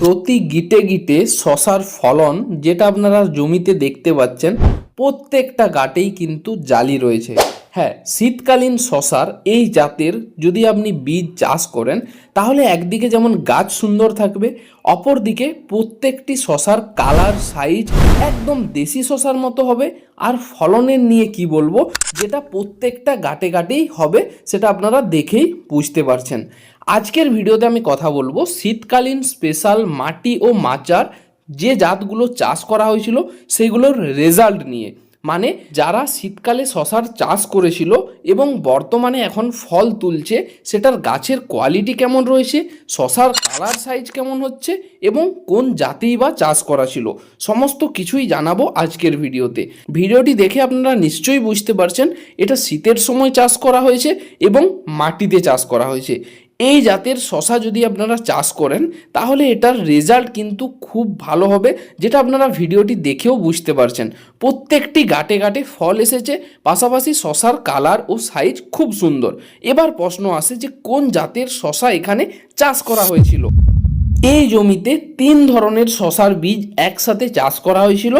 প্রতি গিটে গিটে শশার ফলন যেটা আপনারা জমিতে দেখতে পাচ্ছেন, প্রত্যেকটা গাটেই কিন্তু জালি রয়েছে। হ্যাঁ, শীতকালীন শশার এই জাতের যদি আপনি বীজ চাষ করেন তাহলে একদিকে যেমন গাছ সুন্দর থাকবে, অপরদিকে প্রত্যেকটি শশার কালার সাইজ একদম দেশি শশার মতো হবে। আর ফলনের নিয়ে কি বলবো, যেটা প্রত্যেকটা গাটে গাটেই হবে, সেটা আপনারা দেখেই বুঝতে পারছেন। আজকের ভিডিওতে আমি কথা বলবো শীতকালীন স্পেশাল মাটি ও মাচার যে জাতগুলো চাষ করা হয়েছিল সেগুলোর রেজাল্ট নিয়ে। মানে যারা শীতকালে শশার চাষ করেছিল এবং বর্তমানে এখন ফল তুলছে, সেটার গাছের কোয়ালিটি কেমন রয়েছে, শশার কালার সাইজ কেমন হচ্ছে এবং কোন জাতেই বা চাষ করা ছিল, সমস্ত কিছুই জানাবো আজকের ভিডিওতে। ভিডিওটি দেখে আপনারা নিশ্চয়ই বুঝতে পারছেন এটা শীতের সময় চাষ করা হয়েছে এবং মাটিতে চাষ করা হয়েছে। এই জাতের শশা যদি আপনারা চাষ করেন তাহলে এটার রেজাল্ট কিন্তু খুব ভালো হবে, যেটা আপনারা ভিডিওটি দেখেও বুঝতে পারছেন। প্রত্যেকটি গাটে গাটে ফল এসেছে, পাশাপাশি শশার কালার ও সাইজ খুব সুন্দর। এবার প্রশ্ন আসে যে কোন জাতের শশা এখানে চাষ করা হয়েছিল। এই জমিতে 3 ধরনের শশার বীজ একসাথে চাষ করা হয়েছিল,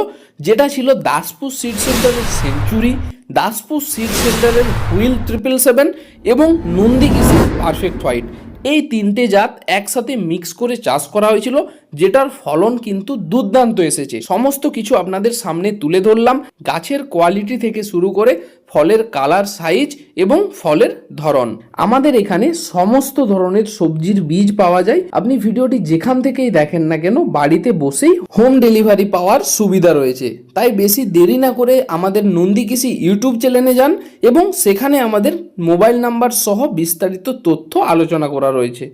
যেটা ছিল দাসপুর সিড সেন্টারের সেঞ্চুরি, দাসপুর সিড সেন্টারের হুইল 777 এবং নন্দীকিসি পারফেক্ট হোয়াইট। এই 3টে জাত একসাথে মিক্স করে চাষ করা হয়েছিল, যেটার ফলন কিন্তু দুর্দান্ত এসেছে। সমস্ত কিছু আপনাদের সামনে তুলে ধরলাম, গাছের কোয়ালিটি থেকে শুরু করে ফলের কালার সাইজ এবং ফলের ধরন। আমাদের এখানে সমস্ত ধরনের সবজির বীজ পাওয়া যায়। আপনি ভিডিওটি যেখান থেকেই দেখেন না কেন, বাড়িতে বসেই হোম ডেলিভারি পাওয়ার সুবিধা রয়েছে। তাই বেশি দেরি না করে আমাদের নন্দী কৃষি ইউটিউব চ্যানেলে যান এবং সেখানে আমাদের মোবাইল নাম্বার সহ বিস্তারিত তথ্য আলোচনা করা রয়েছে।